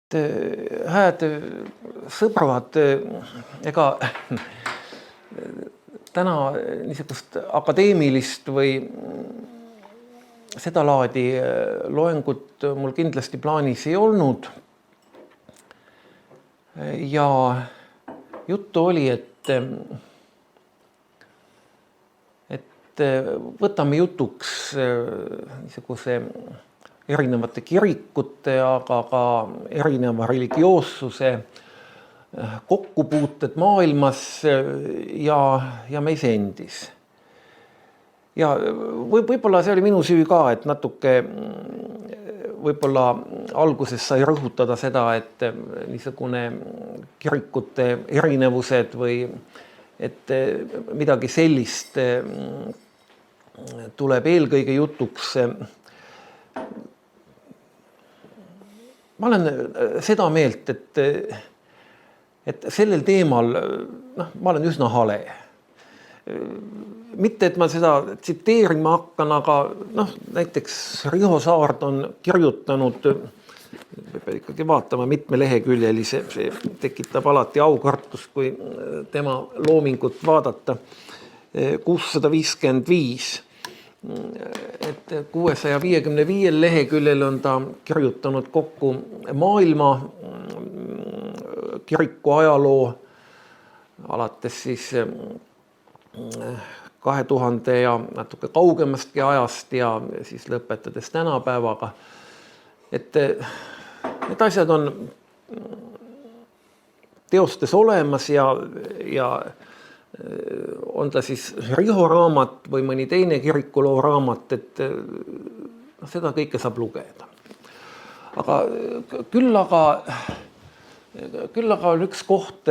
Hääd sõbrad, ega täna niisugust akadeemilist või seda laadi loengut mul kindlasti plaanis ei olnud. Ja juttu oli, et võtame jutuks niisuguse erinevate kirikute, aga ka erineva religioossuse kokkupuuted maailmas ja meis endis. Ja võib-olla see oli minu süü ka, et natuke võib-olla alguses sai rõhutada seda, et niisugune kirikute erinevused või et midagi sellist tuleb eelkõige jutuks. Ma olen seda meelt, et sellel teemal ma olen üsna hale. Mitte, et ma seda tsiteerima hakkan, aga näiteks Riho Saard on kirjutanud, peab ikkagi vaatama mitmeleheküljelise, see tekitab alati aukartust, kui tema loomingut vaadata, 655. Et 655 leheküljel on ta kirjutanud kokku maailma kiriku ajaloo alates siis 2000 ja natuke kaugemastki ajast ja siis lõpetades tänapäevaga. Et need asjad on teostes olemas ja on ta siis Riho raamat või mõni teine kirikuloo raamat, et seda kõike saab lugeda. Aga küll aga on üks koht,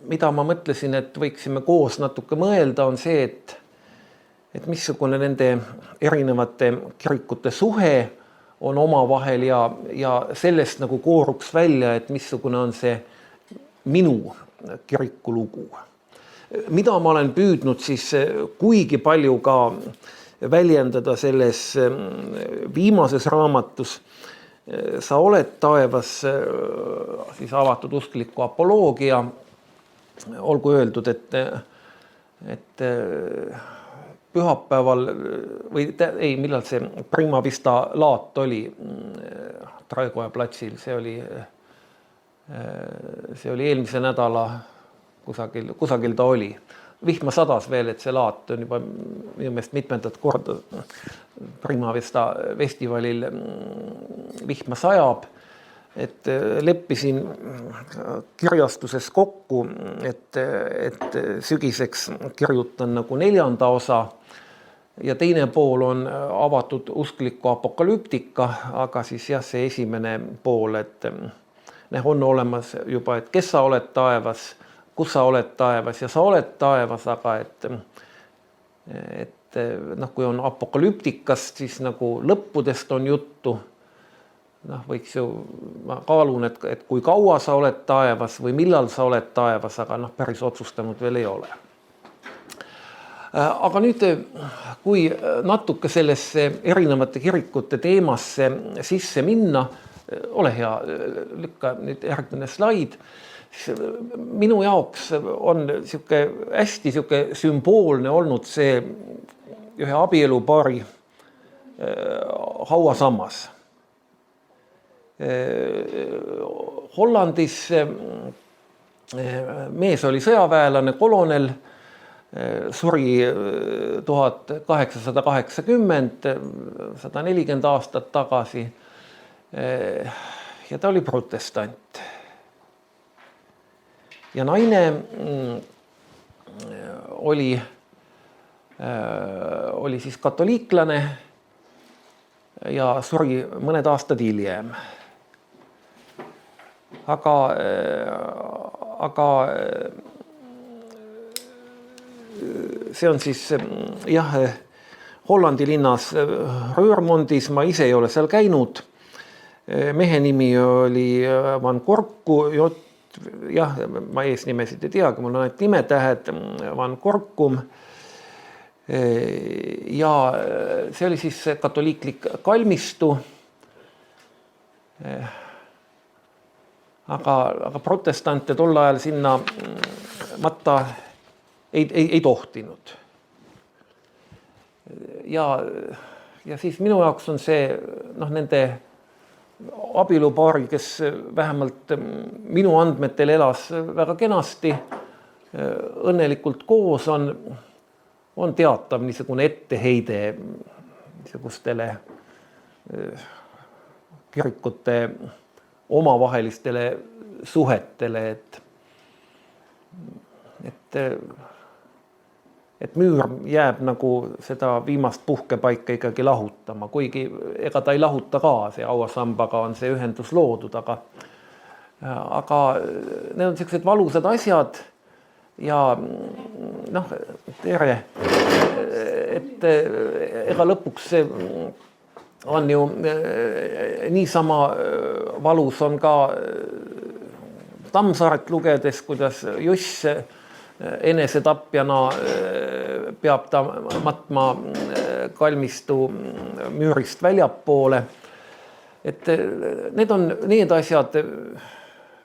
mida ma mõtlesin, et võiksime koos natuke mõelda, on see, et missugune nende erinevate kirikute suhe on omavahel ja sellest nagu kooruks välja, et missugune on see minu kirikulugu. Mida ma olen püüdnud siis kuigi palju ka väljendada selles viimases raamatus Sa oled taevas, siis avatud uskliku apoloogia. Olgu öeldud, et pühapäeval või millal see Prima Vista laat oli Traekoja platsil, see oli eelmise nädala kusagil ta oli. Vihma sadas veel, et see laat on juba minu meelest mitmendat korda Prima Vista festivalil vihma sajab. Et leppisin kirjastuses kokku, et sügiseks kirjutan nagu 4. osa ja teine pool on avatud uskliku apokalüptika, aga siis jah, see esimene pool, et on olemas juba, et kes sa oled taevas, kus sa oled taevas ja sa oled taevas, aga et kui on apokalüptikast, siis nagu lõppudest on juttu. Võiks ju, ma kaalun, et kui kaua sa oled taevas või millal sa oled taevas, aga päris otsustanud veel ei ole. Aga nüüd, kui natuke sellesse erinevate kirikute teemasse sisse minna, ole hea, lükka nüüd järgmine slaid. Minu jaoks on hästi sümboolne olnud see ühe abielupaari hauasammas. Hollandis mees oli sõjaväelane, kolonel, suri 1880, 140 aastat tagasi ja ta oli protestant. Ja naine oli siis katoliiklane ja suri mõned aastad hiljem. Aga see on siis Hollandi linnas Roermondis, ma ise ei ole seal käinud. Mehe nimi oli Van Korku, ma eesnimesid ei teagi, mul on ainult nimetähed, Van Korkum. Ja see oli siis katoliiklik kalmistu. aga protestante tol ajal sinna matta ei tohtinud. Ja siis minu jaoks on see nende abielupaari, kes vähemalt minu andmetel elas väga kenasti, õnnelikult koos, on teatav niisugune etteheide niisugustele kirikute omavahelistele suhetele, et müür jääb nagu seda viimast puhkepaika ikkagi lahutama, kuigi ega ta ei lahuta ka, see hauasambaga on see ühendus loodud, aga need on sellised valusad asjad ja tere, et ega lõpuks on ju niisama valus on ka Tammsaaret lugedes, kuidas Juss enesetapjana peab ta matma kalmistu müürist väljapoole. Et need on need asjad,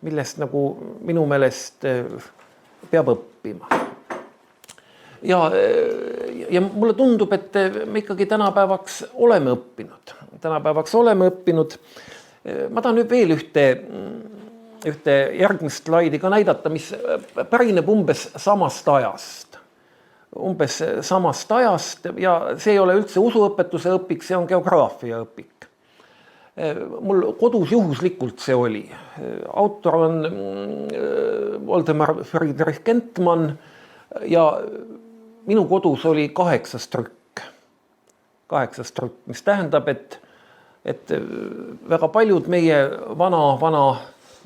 millest nagu minu meelest peab õppima. Ja mulle tundub, et me ikkagi tänapäevaks oleme õppinud. Ma tahan nüüd veel ühte järgmist slaidi ka näidata, mis pärineb umbes samast ajast ja see ei ole üldse usuõpetuse õpik, see on geograafia õpik. Mul kodus juhuslikult see oli. Autor on Voldemar Friedrich Gentmann ja minu kodus oli 8 trükk, mis tähendab, et väga paljud meie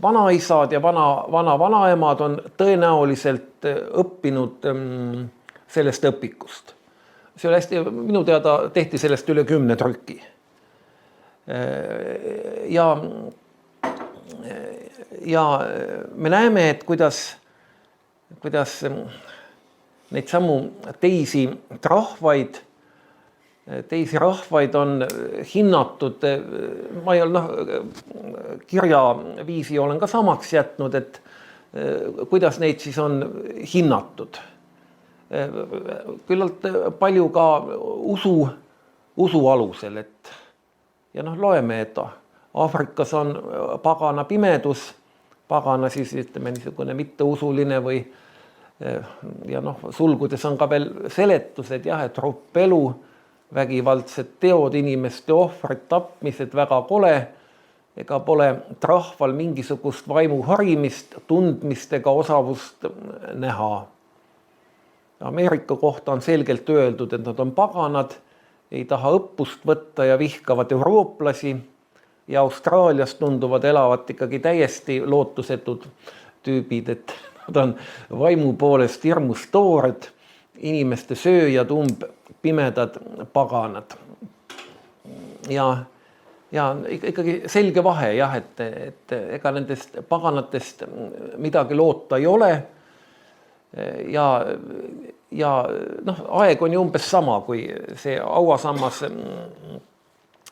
vanaisad ja vanaemad on tõenäoliselt õppinud sellest õpikust. See oli hästi, minu teada tehti sellest üle 10 trüki. Ja me näeme, et kuidas neid samu teisi rahvaid on hinnatud, ma ei ole, kirjaviisi olen ka samaks jätnud, et kuidas neid siis on hinnatud. Küllalt palju ka usu alusel, ja loeme, et Aafrikas on pagana pimedus, pagana siis ütleme niisugune mitteusuline või ja sulgudes on ka veel seletused, et ropelu, vägivaldsed teod, inimeste ohvrid, tapmised, väga kole, ega pole rahval mingisugust vaimu harimist, tundmist ega osavust näha. Ameerika kohta on selgelt öeldud, et nad on paganad, ei taha õppust võtta ja vihkavad eurooplasi ja Austraalias tunduvad elavat ikkagi täiesti lootusetud tüübid, et nad on vaimu poolest hirmus toored, inimeste sööjad, pimedad paganad. Ja ikkagi selge vahe, et ega nendest paganatest midagi loota ei ole. Ja aeg on ju umbes sama, kui see hauasammas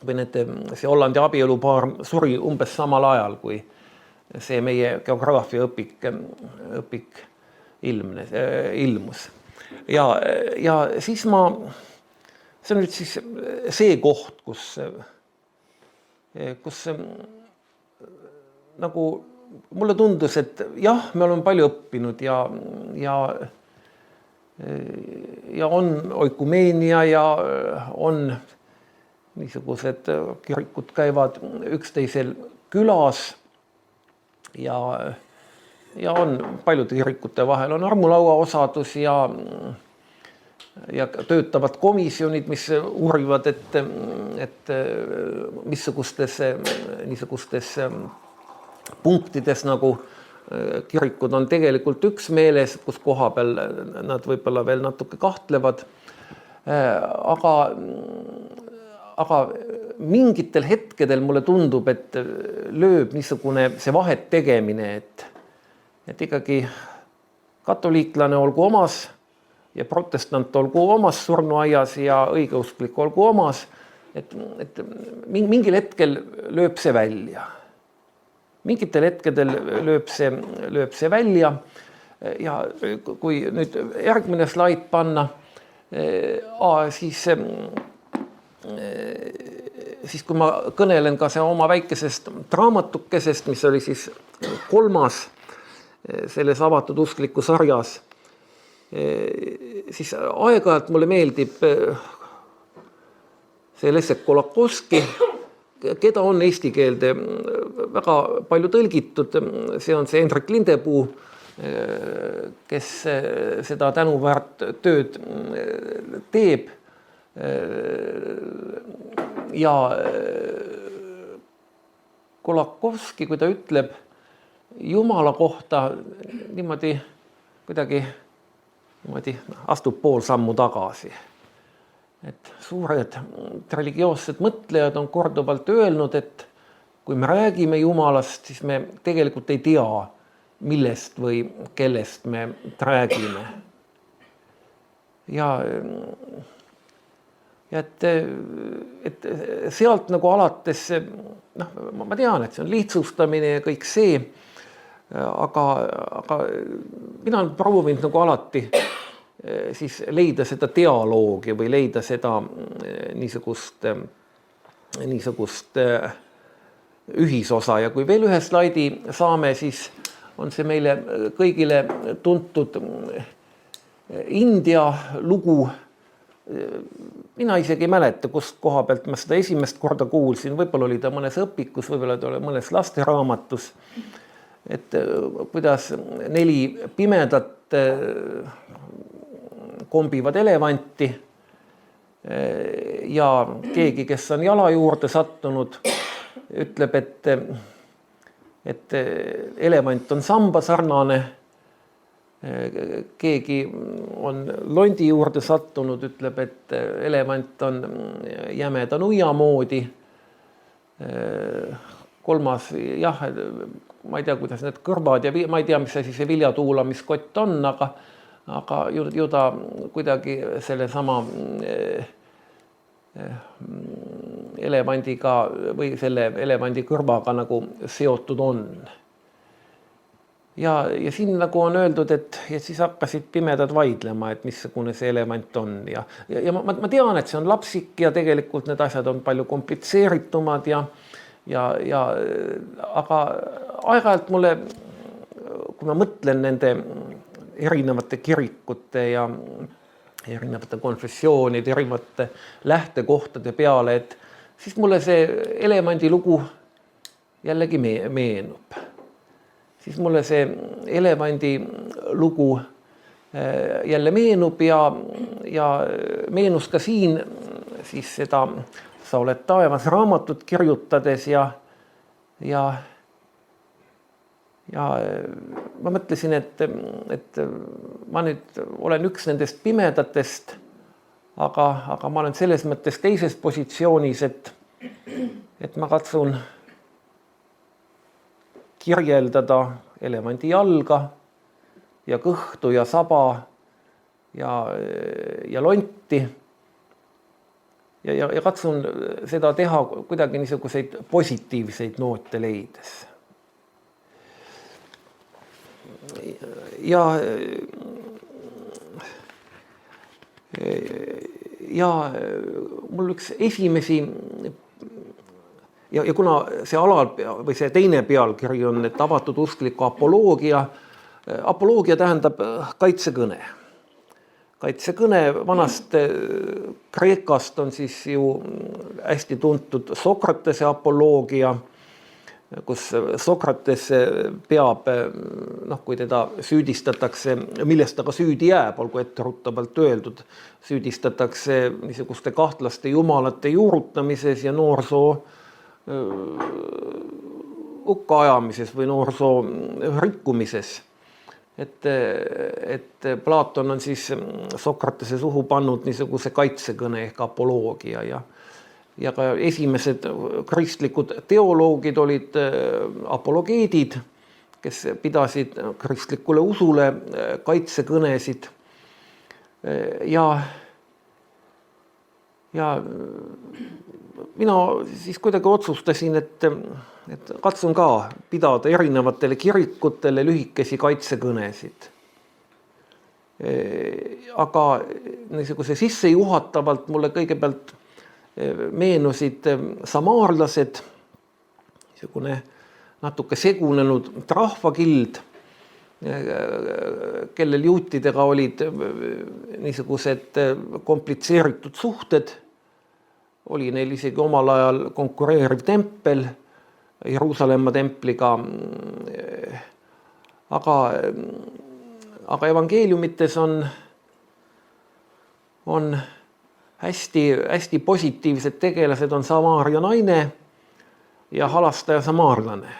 või see Hollandi abielupaar suri umbes samal ajal, kui see meie geograafia õpik ilmus. Ja siis see on nüüd siis see koht, kus nagu mulle tundus, et jah, me oleme palju õppinud ja on oikumeenia ja on niisugused kirikud käivad üksteisel külas ja on paljude kirikute vahel on armulaua osadus ja töötavad komisjonid, mis uurivad, et missugustes niisugustes punktides nagu kirikud on tegelikult üksmeeles, kus koha peal nad võib-olla veel natuke kahtlevad. Aga mingitel hetkedel mulle tundub, et lööb niisugune see vahet tegemine, et ikkagi katoliiklane olgu omas ja protestant olgu omas surnuaias ja õigeusklik olgu omas, et mingil hetkel lööb see välja. mingitel hetkedel lööb see välja ja kui nüüd järgmine slaid panna, siis kui ma kõnelen ka oma väikesest raamatukesest, mis oli siis 3. selles avatud uskliku sarjas, siis aeg-ajalt mulle meeldib see Leszek Kolakowski, keda on eesti keelde väga palju tõlgitud, see on see Hendrik Lindepuu, kes seda tänuväärt tööd teeb. Ja Kolakowski, kui ta ütleb Jumala kohta niimoodi kuidagi astub pool sammu tagasi. Et suured religioossed mõtlejad on korduvalt öelnud, et kui me räägime Jumalast, siis me tegelikult ei tea, millest või kellest me räägime. Ja et sealt nagu alates, ma tean, et see on lihtsustamine ja kõik see, aga mina olen proovinud nagu alati siis leida seda dialoogi või leida seda niisugust ühisosa. Ja kui veel ühe slaidi saame, siis on see meile kõigile tuntud India lugu. Mina isegi ei mäleta, kust koha pealt ma seda esimest korda kuulsin. Võib-olla oli ta mõnes õpikus, võib-olla ta oli mõnes lasteraamatus. Et kuidas 4 pimedat kombivad elevanti ja keegi, kes on jala juurde sattunud, ütleb, et elevant on sambasarnane. Keegi on londi juurde sattunud, ütleb, et elevant on jämeda nuia moodi. Kolmas, jah, ma ei tea, kuidas need kõrvad ja ma ei tea, mis see viljatuulamiskott on, aga ju ta kuidagi selle sama elevandiga või selle elevandi kõrvaga nagu seotud on. Ja siin nagu on öeldud, et siis hakkasid pimedad vaidlema, et missugune see elevant on. Ja ma tean, et see on lapsik ja tegelikult need asjad on palju komplitseeritumad aga aeg-ajalt mulle, kui ma mõtlen nende erinevate kirikute ja erinevate konfessioonide, erinevate lähtekohtade peale, et siis mulle see elevandi lugu jällegi meenub. Siis mulle see elevandi lugu jälle meenub ja meenus ka siin siis seda Sa oled taevas raamatut kirjutades ja ma mõtlesin, et ma nüüd olen üks nendest pimedatest, aga ma olen selles mõttes teises positsioonis, et ma katsun kirjeldada elevandi jalga ja kõhtu ja saba ja lonti ja katsun seda teha kuidagi niisuguseid positiivseid noote leides. Ja mul üks esimesi ja kuna see alal või see teine pealkiri on, et avatud uskliku apoloogia. Apoloogia tähendab kaitsekõne. Kaitsekõne vanast Kreekast on siis ju hästi tuntud Sokratese apoloogia, kus Sokrates peab, kui teda süüdistatakse, millest ta ka süüdi jääb, olgu etteruttavalt öeldud, süüdistatakse niisuguste kahtlaste jumalate juurutamises ja noorsoo hukkaajamises või noorsoo rikkumises. Et Platon on siis Sokratese suhu pannud niisuguse kaitsekõne ehk apoloogia ja ka esimesed kristlikud teoloogid olid apologeedid, kes pidasid kristlikule usule kaitsekõnesid ja mina siis kuidagi otsustasin, et katsun ka pidada erinevatele kirikutele lühikesi kaitsekõnesid. Aga niisuguse sissejuhatavalt mulle kõigepealt meenusid samaarlased, niisugune natuke segunenud rahvakild, kellel juutidega olid niisugused komplitseeritud suhted. Oli neil isegi omal ajal konkureeriv tempel Jeruusalemma templiga. Aga evangeeliumites on hästi positiivsed tegelased, on Samaaria naine ja halastaja samaarlane.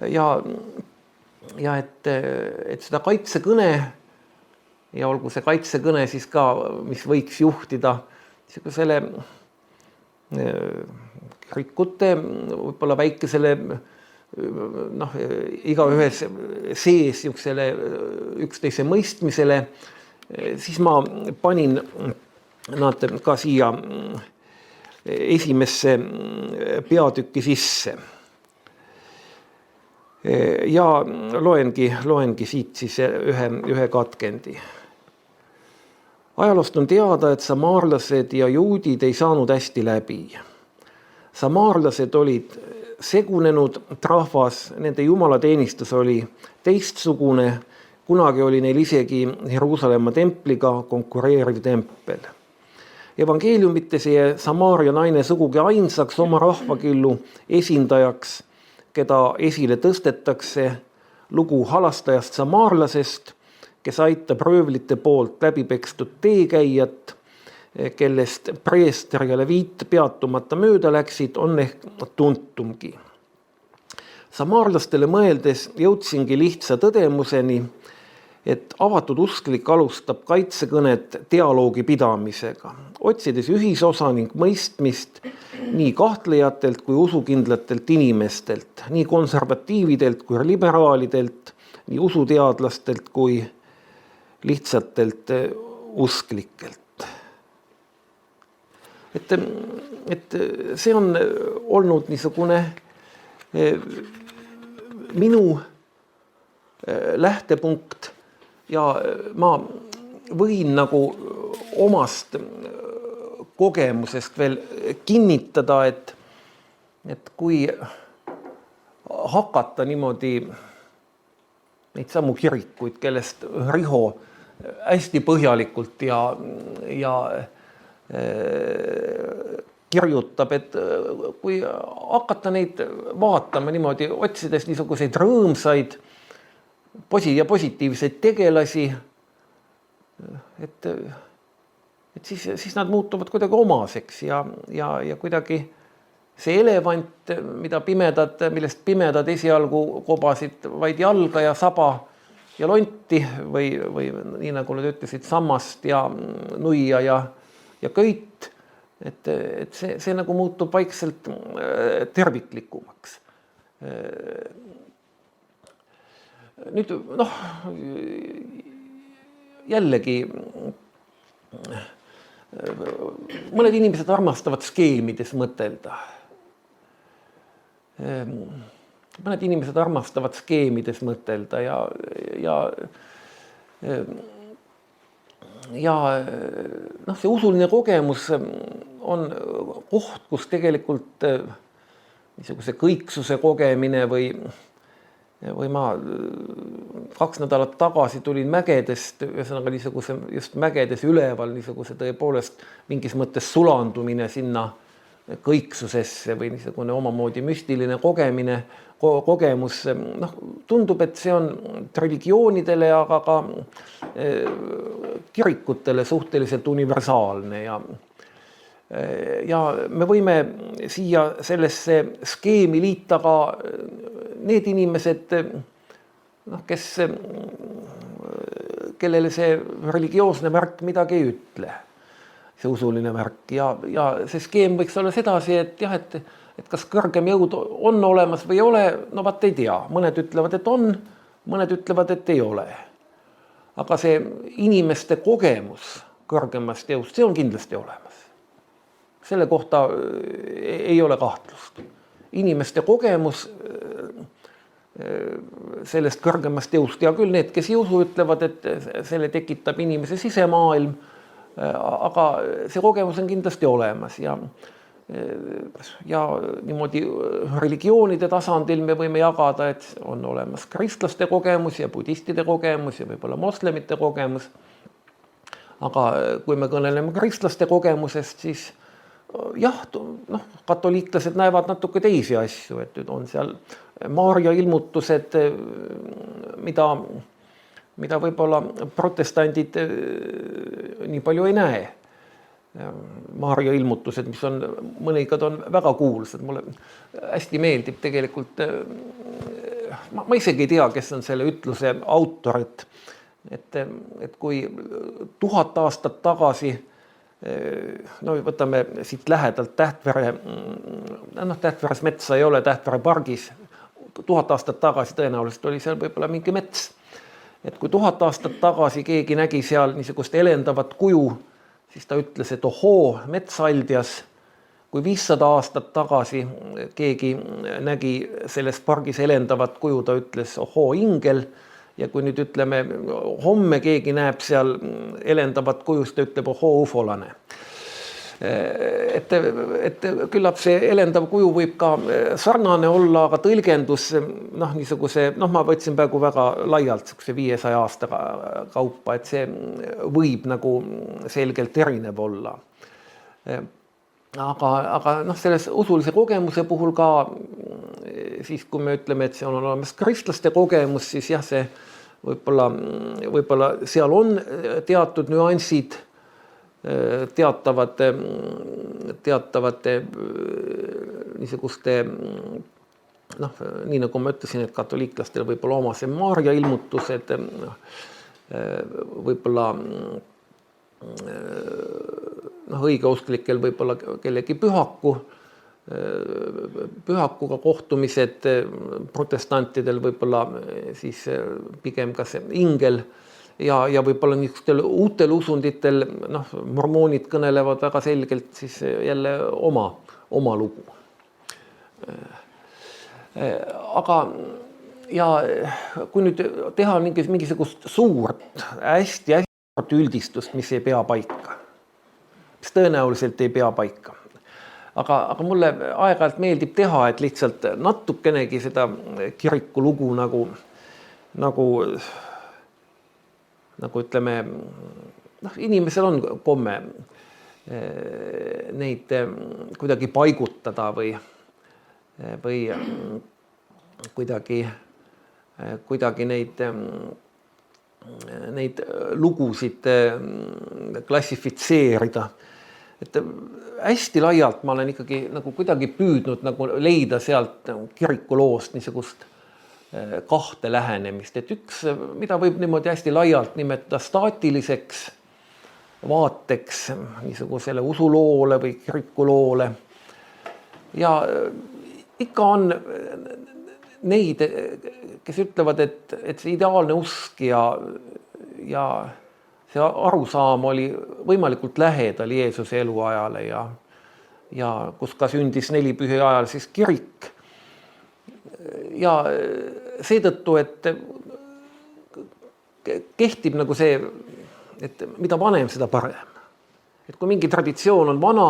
Ja et seda kaitsekõne, ja olgu see kaitsekõne siis ka, mis võiks juhtida sellisele kirikute võib-olla väikesele igaühes sees üksteise mõistmisele, siis ma panin nad ka siia esimesse peatükki sisse. Ja loengi siit siis ühe katkendi. Ajaloost on teada, et samaarlased ja juudid ei saanud hästi läbi. Samaarlased olid segunenud rahvas, nende jumalateenistus oli teistsugune, kunagi oli neil isegi Jeruusalemma templiga konkureeriv tempel. Evangeeliumites jäi Samaaria naine sugugi ainsaks oma rahvakillu esindajaks, keda esile tõstetakse, lugu halastajast samaarlasest, kes aitab röövlite poolt läbipekstud teekäijat, kellest preester ja leviit peatumata mööda läksid, on ehk tuntumgi. Samaarlastele mõeldes jõudsingi lihtsa tõdemuseni, et avatud usklik alustab kaitsekõnet dialoogi pidamisega, otsides ühisosa ning mõistmist nii kahtlejatelt kui usukindlatelt inimestelt, nii konservatiividelt kui liberaalidelt, nii usuteadlastelt kui lihtsatelt usklikelt. Et see on olnud niisugune minu lähtepunkt ja ma võin nagu omast kogemusest veel kinnitada, et kui hakata niimoodi neid samu kirikuid, kellest Riho hästi põhjalikult ja kirjutab, et kui hakata neid vaatama niimoodi, otsides niisuguseid rõõmsaid ja positiivseid tegelasi, et siis nad muutuvad kuidagi omaseks ja kuidagi see elevant, millest pimedad esialgu kobasid vaid jalga ja saba ja lonti või nii nagu nad ütlesid, sammast ja nuia ja köit, et see nagu muutub vaikselt terviklikumaks. Nüüd jällegi mõned inimesed armastavad skeemides mõtelda. Ja see usuline kogemus on koht, kus tegelikult niisuguse kõiksuse kogemine või ma 2 nädalat tagasi tulin mägedest, ühesõnaga niisuguse just mägedes üleval niisuguse tõepoolest mingis mõttes sulandumine sinna kõiksusesse või niisugune omamoodi müstiline kogemus. Tundub, et see on religioonidele, aga ka kirikutele suhteliselt universaalne ja me võime siia sellesse skeemi liita ka need inimesed, kellele see religioosne värk midagi ei ütle, see usuline värk ja see skeem võiks olla sedasi, et jah, et kas kõrgem jõud on olemas või ei ole, no vaat ei tea, mõned ütlevad, et on, mõned ütlevad, et ei ole. Aga see inimeste kogemus kõrgemast jõust, see on kindlasti olemas. Selle kohta ei ole kahtlust. Inimeste kogemus sellest kõrgemast jõust ja küll need, kes ei usu, ütlevad, et selle tekitab inimese sisemaailm, aga see kogemus on kindlasti olemas ja niimoodi religioonide tasandil me võime jagada, et on olemas kristlaste kogemus ja budistide kogemus ja võib-olla moslemite kogemus. Aga kui me kõneleme kristlaste kogemusest, siis jah, katoliiklased näevad natuke teisi asju, et on seal Maarja ilmutused, mida võib-olla protestandid nii palju ei näe. Maarja ilmutused, mis on, mõnikord on väga kuulsad, mulle hästi meeldib tegelikult, ma isegi ei tea, kes on selle ütluse autor, et kui 1000 aastat tagasi, no võtame siit lähedalt Tähtvere, Tähtveres metsa ei ole, Tähtvere pargis, 1000 aastat tagasi tõenäoliselt oli seal võib-olla mingi mets. Et kui 1000 aastat tagasi keegi nägi seal niisugust elendavat kuju, siis ta ütles, et ohoo, metsaldjas. Kui 500 aastat tagasi keegi nägi selles pargis elendavat kuju, ta ütles ohoo, ingel. Ja kui nüüd ütleme, homme keegi näeb seal elendavat kujust, ta ütleb ohoo, ufolane. Et küllap see elendav kuju võib ka sarnane olla, aga tõlgendus, niisuguse, ma võtsin praegu väga laialt 500 aasta kaupa, et see võib nagu selgelt erinev olla. Aga selles usulise kogemuse puhul ka, siis kui me ütleme, et see on olemas kristlaste kogemus, siis jah, see võib-olla seal on teatud nüansid, teatavate niisuguste, nii nagu ma ütlesin, et katoliiklastel võib-olla oma see Maarja ilmutused, võib-olla õigeusklikel võib-olla kellegi pühakuga kohtumised, protestantidel võib-olla siis pigem ka see ingel ja võib-olla niisugustel uutel usunditel, mormoonid kõnelevad väga selgelt siis jälle oma lugu. Aga ja kui nüüd teha mingisugust suurt, hästi üldistust, mis ei pea paika, mis tõenäoliselt ei pea paika. Aga mulle aeg-ajalt meeldib teha, et lihtsalt natukenegi seda kiriku lugu nagu ütleme, inimesel on komme neid kuidagi paigutada või kuidagi neid lugusid klassifitseerida. Et hästi laialt ma olen ikkagi nagu kuidagi püüdnud nagu leida sealt kirikuloost niisugust kahte lähenemist. Et üks, mida võib niimoodi hästi laialt nimetada staatiliseks vaateks niisugusele usuloole või kirikuloole. Ja ikka on neid, kes ütlevad, et see ideaalne usk ja see arusaam oli võimalikult lähedal Jeesuse eluajale ja kus ka sündis 4 pühi ajal siis kirik. Ja seetõttu, et kehtib nagu see, et mida vanem, seda parem. Et kui mingi traditsioon on vana,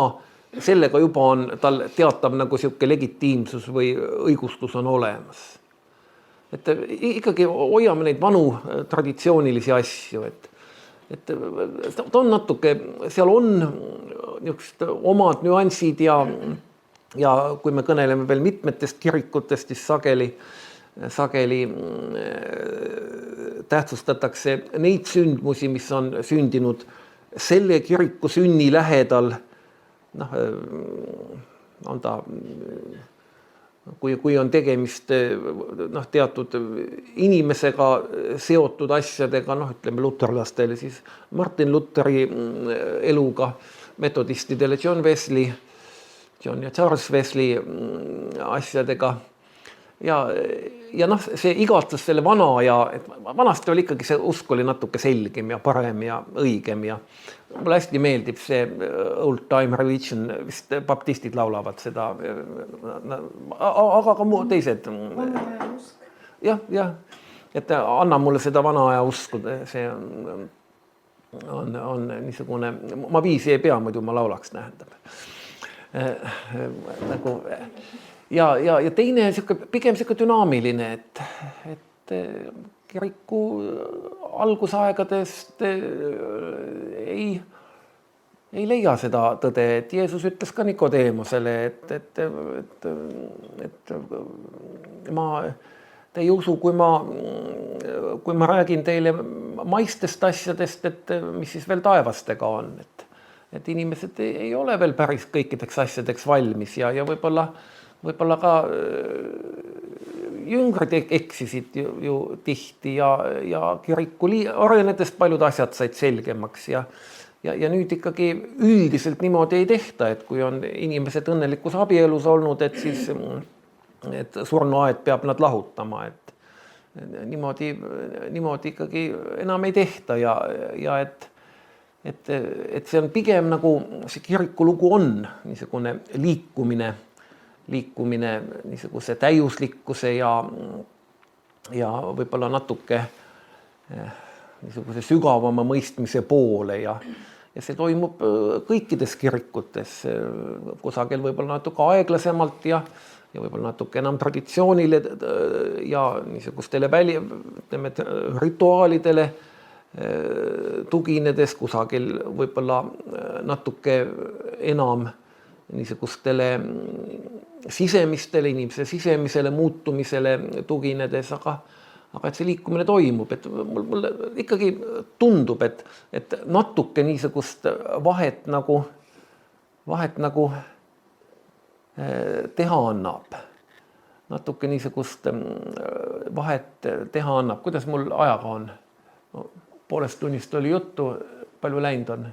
sellega juba on tal teatav nagu siuke legitiimsus või õigustus on olemas. Et ikkagi hoiame neid vanu traditsioonilisi asju, et ta on natuke, seal on niisugused omad nüansid ja kui me kõneleme veel mitmetest kirikutest, siis sageli tähtsustatakse neid sündmusi, mis on sündinud selle kiriku sünni lähedal, on ta, kui on tegemist teatud inimesega seotud asjadega, ütleme luterlastele, siis Martin Lutheri eluga, metodistidele John ja Charles Wesley asjadega ja noh, see igatsus selle vana ja vanasti oli ikkagi see usk oli natuke selgem ja parem ja õigem ja mulle hästi meeldib see old time religion, vist baptistid laulavad seda, aga ka teised. Vana aja usk. Jah, et anna mulle seda vana aja usku, see on niisugune, ma viisi ei pea, muidu ma laulaks, tähendab. Nagu, ja teine pigem dünaamiline, et kiriku algusaegadest ei leia seda tõde, et Jeesus ütles ka Nikodeemusele, et te ei usu, kui ma räägin teile maistest asjadest, et mis siis veel taevastega on, et inimesed ei ole veel päris kõikideks asjadeks valmis ja võib-olla ka jüngrid eksisid ju tihti ja kiriku arenedes paljud asjad said selgemaks ja nüüd ikkagi üldiselt niimoodi ei tehta, et kui on inimesed õnnelikus abielus olnud, et siis et surnuaed peab nad lahutama, et niimoodi ikkagi enam ei tehta ja et see on pigem nagu see kiriku lugu on niisugune liikumine niisuguse täiuslikkuse ja võib-olla natuke niisuguse sügavama mõistmise poole ja see toimub kõikides kirikutes, kusagil võib-olla natuke aeglasemalt ja võib-olla natuke enam traditsioonile ja niisugustele rituaalidele tuginedes, kusagil võib-olla natuke enam niisugustele inimese sisemisele muutumisele tuginedes, aga et see liikumine toimub, et mulle ikkagi tundub, et natuke niisugust vahet nagu teha annab. Natuke niisugust vahet teha annab. Kuidas mul ajaga on? Poolest tunnist oli juttu, palju läinud on?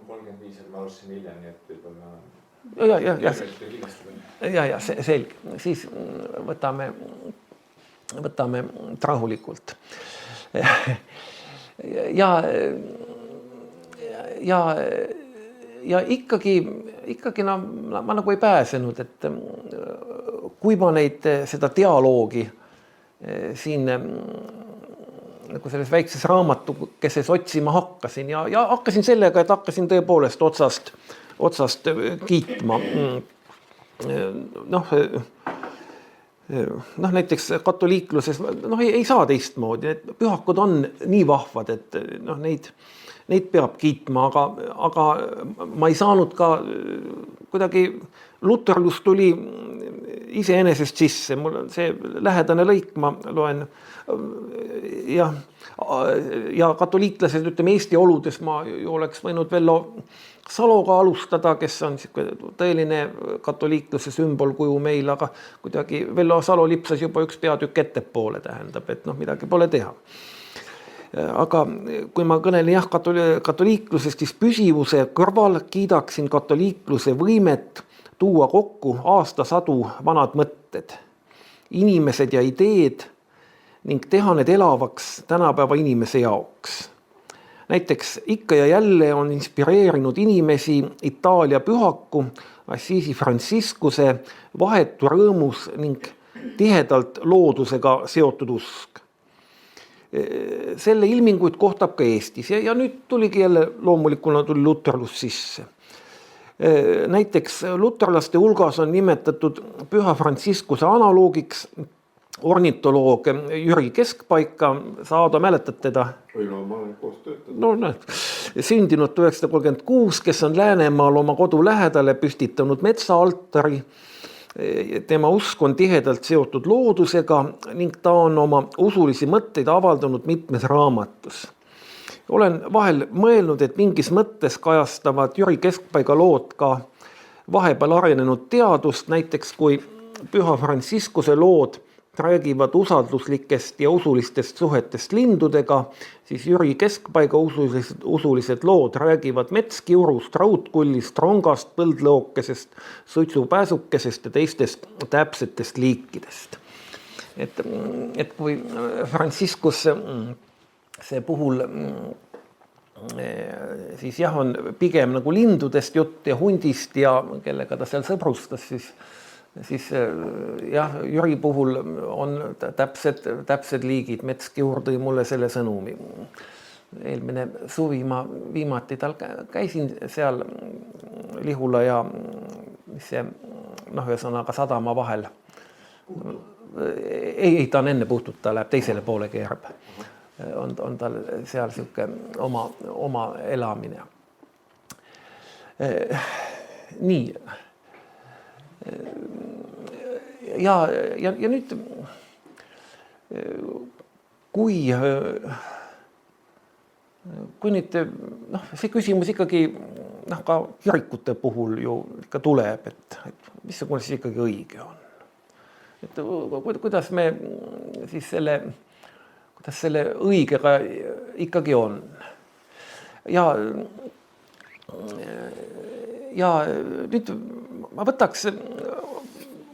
35, et ma alustasin hiljem, nii et võib-olla... Ja, selge. Siis võtame rahulikult. Ja ikkagi ma nagu ei pääsenud, et kui ma seda dialoogi siin nagu selles väikses raamatukeses otsima hakkasin ja hakkasin sellega, et hakkasin tõepoolest otsast kiitma. Näiteks katoliikluses ei saa teistmoodi, et pühakud on nii vahvad, et neid peab kiitma, aga ma ei saanud ka kuidagi, luterlus tuli iseenesest sisse, mul on see lähedane lõik, ma loen ja katoliiklased, ütleme Eesti oludes ma ju oleks võinud Vello Saloga alustada, kes on tõeline katoliikluse sümbolkuju meil, aga kuidagi Vello Salo lipsas juba üks peatükk ettepoole, tähendab, et midagi pole teha. Aga kui ma kõnelen katoliiklusest, siis püsivuse kõrval kiidaksin katoliikluse võimet tuua kokku aastasadu vanad mõtted, inimesed ja ideed ning teha need elavaks tänapäeva inimese jaoks. Näiteks ikka ja jälle on inspireerinud inimesi Itaalia pühaku Assisi Franciscuse vahetu rõõmus ning tihedalt loodusega seotud usk. Selle ilminguid kohtab ka Eestis ja nüüd tuligi jälle loomulikuna tuli luterlus sisse. Näiteks luterlaste hulgas on nimetatud püha Franciscuse analoogiks ornitoloog Jüri Keskpaika, Saado, mäletad teda? Ma olen koos töötanud. Sündinud 1936, kes on Läänemaal oma kodu lähedale püstitanud metsaaltari. Tema usk on tihedalt seotud loodusega ning ta on oma usulisi mõtteid avaldanud mitmes raamatus. Olen vahel mõelnud, et mingis mõttes kajastavad Jüri Keskpaiga lood ka vahepeal arenenud teadust, näiteks kui püha Franciscuse lood räägivad usalduslikest ja usulistest suhetest lindudega, siis Jüri Keskpaiga usulised lood räägivad metskiurust, raudkullist, rongast, põldlookesest, suitsupääsukesest ja teistest täpsetest liikidest. Et kui Franciscus see puhul siis jah, on pigem nagu lindudest jutt ja hundist ja kellega ta seal sõbrustas, siis jah, Jüri puhul on täpsed liigid. Metskiur tõi mulle selle sõnumi. Eelmine suvi ma viimati tal käisin seal Lihula ja mis see, ühesõnaga sadama vahel. Ei, ta on enne Puhtut, ta läheb teisele poole keerab. On tal seal siuke oma elamine. Nii. Ja nüüd, kui nüüd, see küsimus ikkagi, ka kirikute puhul ju ikka tuleb, et missugune siis ikkagi õige on. Et kuidas me siis kuidas selle õigega ikkagi on. Ja nüüd ma võtaks,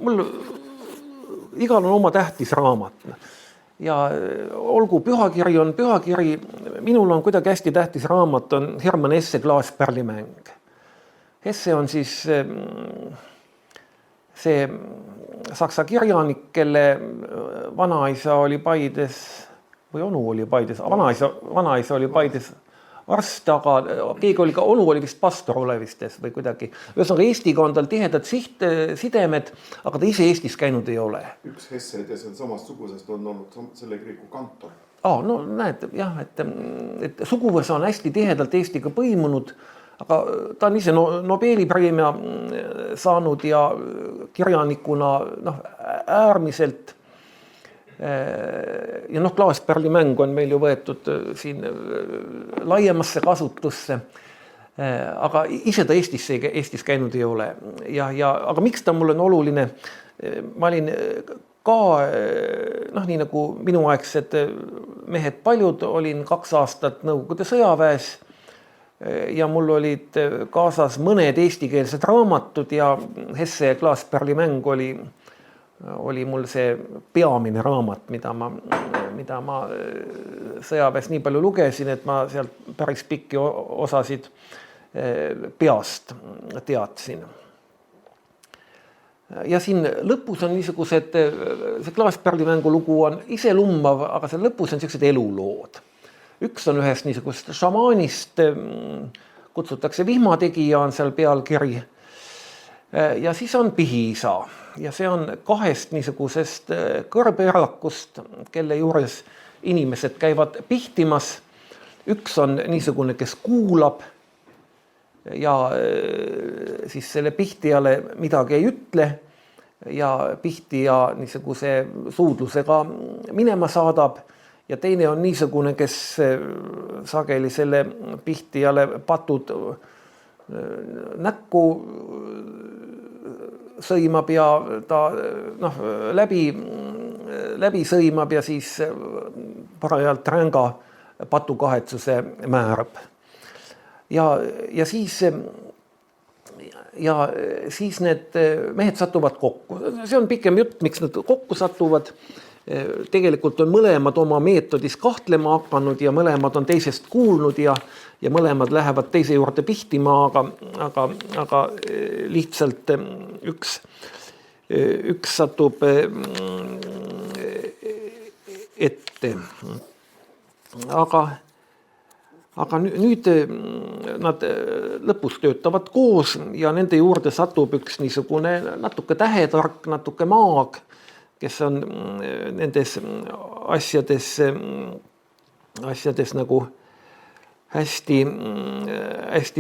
mul igal on oma tähtis raamat. Ja olgu pühakiri on pühakiri, minul on kuidagi hästi tähtis raamat, on Hermann Hesse Klaaspärlimäng. Hesse on siis see saksa kirjanik, kelle vanaisa oli Paides või onu oli Paides, vanaisa oli Paides arst, aga keegi oli ka, onu oli vist pastor Olevistes või kuidagi. Ühesõnaga Eestiga on tal tihedad sidemed, aga ta ise Eestis käinud ei ole. Üks Hessed ja samast sugusest on olnud selle kiriku kantor. No näed, jah, et suguvõsa on hästi tihedalt Eestiga põimunud, aga ta on ise Nobeli preemia saanud ja kirjanikuna äärmiselt. Ja Klaaspärlimäng on meil ju võetud siin laiemasse kasutusse, aga ise ta Eestis käinud ei ole. Aga miks ta mul on oluline? Ma olin ka, nii nagu minuaegsed mehed paljud, olin 2 aastat Nõukogude sõjaväes ja mul olid kaasas mõned eestikeelsed raamatud ja Hesse Klaaspärlimäng oli mul see peamine raamat, mida ma sõjaväes nii palju lugesin, et ma sealt päris pikki osasid peast teadsin. Ja siin lõpus on niisugused, see Klaaspärlimängu lugu on iselummav, aga seal lõpus on niisugused elulood. Üks on ühest niisugust šamaanist, kutsutakse Vihmategija, on seal pealkiri. Ja siis on Pihiisa ja see on 2 niisugusest kõrbeerakust, kelle juures inimesed käivad pihtimas. Üks on niisugune, kes kuulab ja siis selle pihtijale midagi ei ütle ja pihtija niisuguse suudlusega minema saadab. Ja teine on niisugune, kes sageli selle pihtijale patud näkku sõimab ja ta läbi sõimab ja siis parajalt ränga patukahetsuse määrab. Ja siis need mehed satuvad kokku. See on pikem jutt, miks nad kokku satuvad. Tegelikult on mõlemad oma meetodis kahtlema hakanud ja mõlemad on teisest kuulnud ja mõlemad lähevad teise juurde pihtima, aga lihtsalt üks satub ette. Aga nüüd nad lõpus töötavad koos ja nende juurde satub üks niisugune natuke tähetark, natuke maag, kes on nendes asjades nagu hästi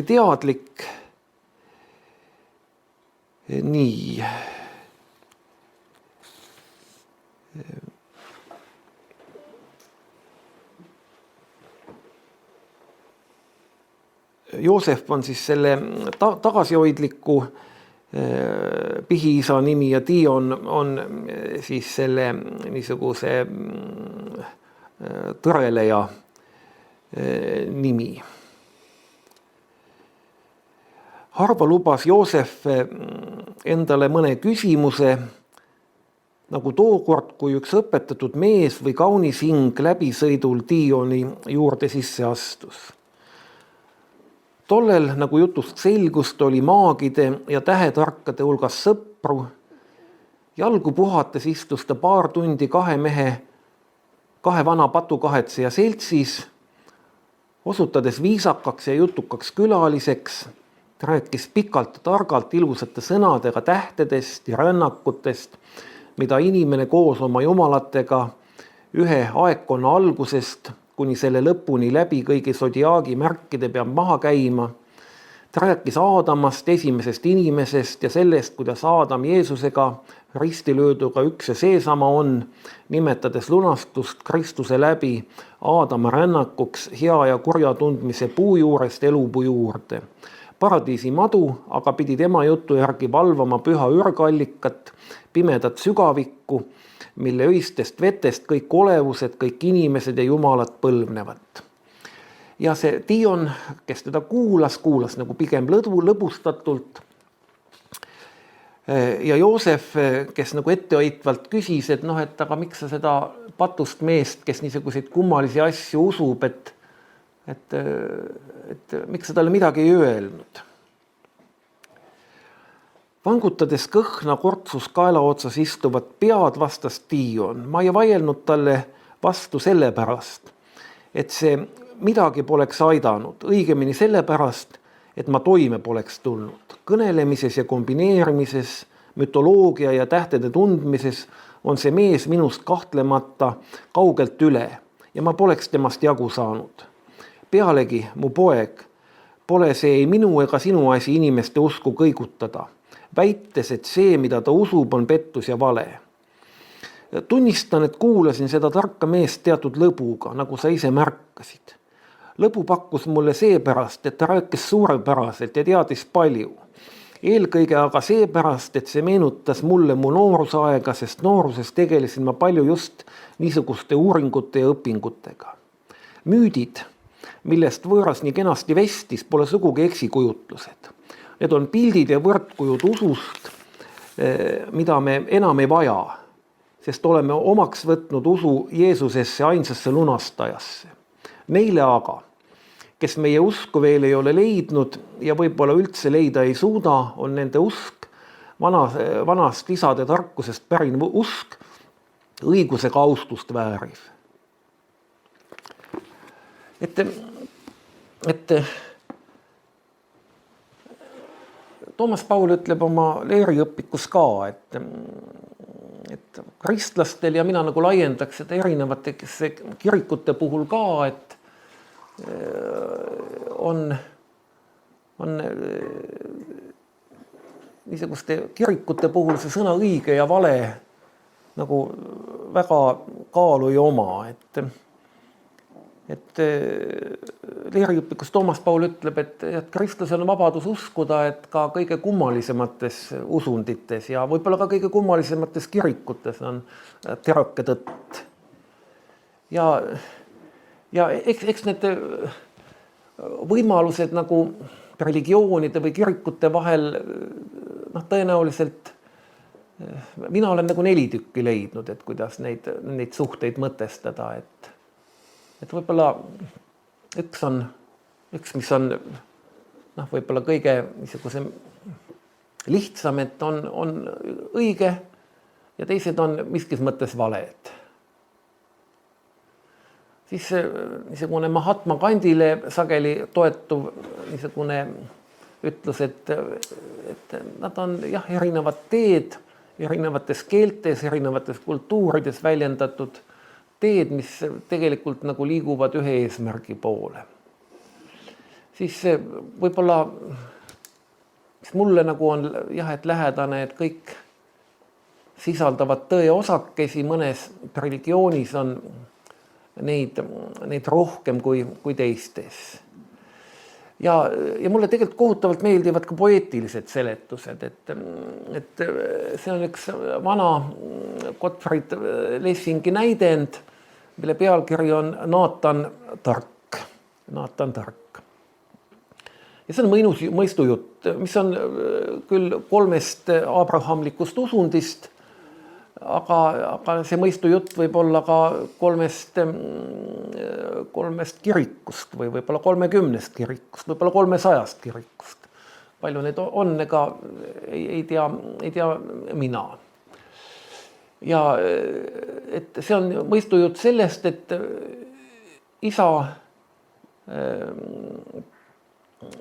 teadlik. Nii. Joosef on siis selle tagasihoidliku pihiisa nimi ja Dion on siis selle niisuguse tõreleja nimi. Harva lubas Joosef endale mõne küsimuse, nagu tookord, kui üks õpetatud mees või kaunis hing läbisõidul Dioni juurde sisse astus. Tollel, nagu jutust selgust, oli maagide ja tähetarkade hulgas sõpru. Jalgu puhates istus ta paar tundi kahe vana patukahetseja seltsis, osutades viisakaks ja jutukaks külaliseks. Ta rääkis pikalt ja targalt ilusate sõnadega tähtedest ja rännakutest, mida inimene koos oma jumalatega ühe aegkonna algusest kuni selle lõpuni läbi kõigi sodiaagi märkide peab maha käima. Ta rääkis Aadamast, esimesest inimesest ja sellest, kuidas Aadam Jeesusega ristilööduga üks ja seesama on, nimetades lunastust Kristuse läbi Aadama rännakuks hea ja kurja tundmise puu juurest elupuu juurde. Paradiisi madu aga pidi tema jutu järgi valvama püha ürgallikat, pimedat sügavikku, mille öistest vetest kõik olevused, kõik inimesed ja jumalad põlvnevad. Ja see Dion, kes teda kuulas nagu pigem lõbustatult. Ja Joosef, kes nagu etteheitvalt küsis, et aga miks sa seda patust meest, kes niisuguseid kummalisi asju usub, et miks sa talle midagi ei öelnud. Vangutades kõhna kortsus kaela otsas istuvat pead vastas Dion. Ma ei vaielnud talle vastu sellepärast, et see midagi poleks aidanud, õigemini sellepärast, et ma toime poleks tulnud. Kõnelemises ja kombineerimises, mütoloogia ja tähtede tundmises on see mees minust kahtlemata kaugelt üle ja ma poleks temast jagu saanud. Pealegi, mu poeg, pole see ei minu ega sinu asi inimeste usku kõigutada, väites, et see, mida ta usub, on pettus ja vale. Tunnistan, et kuulasin seda tarka meest teatud lõbuga, nagu sa ise märkasid. Lõbu pakkus mulle seepärast, et ta rääkis suurepäraselt ja teadis palju. Eelkõige aga seepärast, et see meenutas mulle mu noorusaega, sest nooruses tegelesin ma palju just niisuguste uuringute ja õpingutega. Müüdid, millest võõras nii kenasti vestis, pole sugugi eksikujutlused. Need on pildid ja võrdkujud usust, mida me enam ei vaja, sest oleme omaks võtnud usu Jeesusesse ainsasse lunastajasse. Neile aga, kes meie usku veel ei ole leidnud ja võib-olla üldse leida ei suuda, on nende usk, vanast isade tarkusest pärinev usk, õigusega austust vääriv. Et Toomas Paul ütleb oma leeriõpikus ka, et kristlastel ja mina nagu laiendaks seda erinevate kirikute puhul ka, et on niisuguste kirikute puhul see sõna õige ja vale nagu väga kaalu ei oma, et leeriõpikus Toomas Paul ütleb, et kristlasel on vabadus uskuda, et ka kõige kummalisemates usundites ja võib-olla ka kõige kummalisemates kirikutes on terake tõtt. Ja eks need võimalused nagu religioonide või kirikute vahel, tõenäoliselt mina olen nagu 4 tükki leidnud, et kuidas neid suhteid mõtestada, et võib-olla üks, mis on võib-olla kõige niisugusem lihtsam, et on õige ja teised on miskis mõttes valed. Siis niisugune Mahatma Gandhile sageli toetuv niisugune ütlus, et nad on erinevad teed, erinevates keeltes, erinevates kultuurides väljendatud teed, mis tegelikult nagu liiguvad ühe eesmärgi poole. Siis võib-olla, mis mulle nagu on et lähedane, et kõik sisaldavad tõe osakesi, mõnes religioonis on neid rohkem kui teistes. ja mulle tegelikult kohutavalt meeldivad ka poeetilised seletused, et see on üks vana Gottfried Lessingi näidend, mille pealkiri on Naatan tark. Naatan tark. Ja see on mõistujutt, mis on küll 3 abrahamlikust usundist, aga see mõistujutt võib olla ka 3 kirikust või võib-olla 30 kirikust, võib-olla 300 kirikust. Palju need on, ega ei tea mina. Ja et see on mõistujutt sellest, et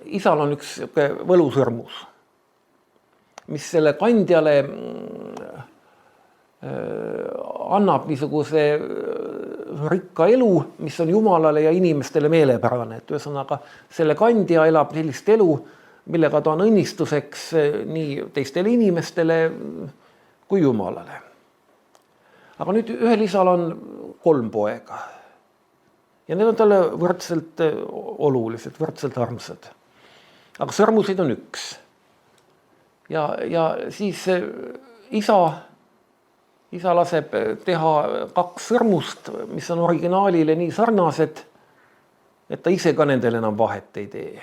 isal on üks võlusõrmus, mis selle kandjale annab niisuguse rikka elu, mis on Jumalale ja inimestele meelepärane. Et ühesõnaga, selle kandja elab sellist elu, millega ta on õnnistuseks nii teistele inimestele kui Jumalale. Aga nüüd ühel isal on 3 poega. Ja need on talle võrdselt olulised, võrdselt armsad. Aga sõrmuseid on 1. Ja siis isa laseb teha 2 sõrmust, mis on originaalile nii sarnased, et ta ise ka nendel enam vahet ei tee.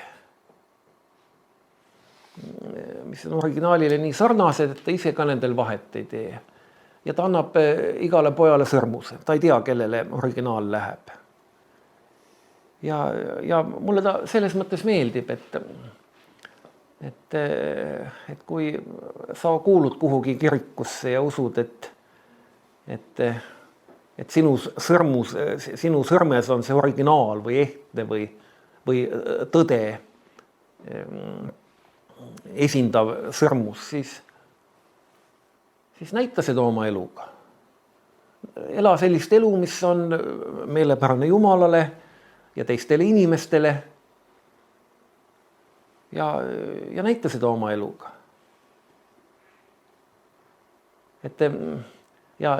Mis on originaalile nii sarnased, et ta ise ka nendel vahet ei tee. Ja ta annab igale pojale sõrmuse. Ta ei tea, kellele originaal läheb. Ja mulle ta selles mõttes meeldib, et kui sa kuulud kuhugi kirikusse ja usud, et sinu sõrmes on see originaal või ehtne või tõde esindav sõrmus, siis näita seda oma eluga. Ela sellist elu, mis on meelepärane Jumalale ja teistele inimestele ja näita seda oma eluga. Ja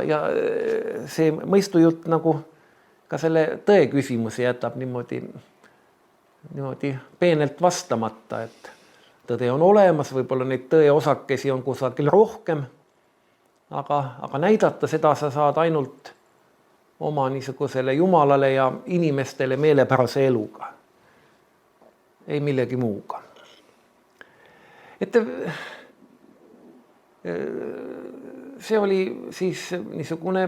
see mõistujutt nagu ka selle tõe küsimusi jätab niimoodi peenelt vastamata, et tõde on olemas, võib-olla neid tõe osakesi on kusagil rohkem, aga näidata seda sa saad ainult oma niisugusele Jumalale ja inimestele meelepärase eluga. Ei millegi muuga. Et see oli siis niisugune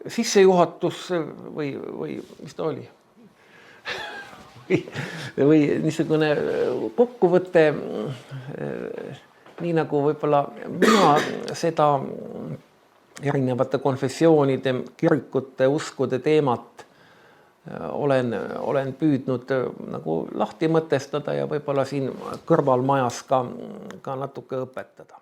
sissejuhatus või mis ta oli? või niisugune kokkuvõte, nii nagu võib-olla mina seda erinevate konfessioonide, kirikute, uskude teemat olen püüdnud nagu lahti mõtestada ja võib-olla siin kõrvalmajas ka natuke õpetada.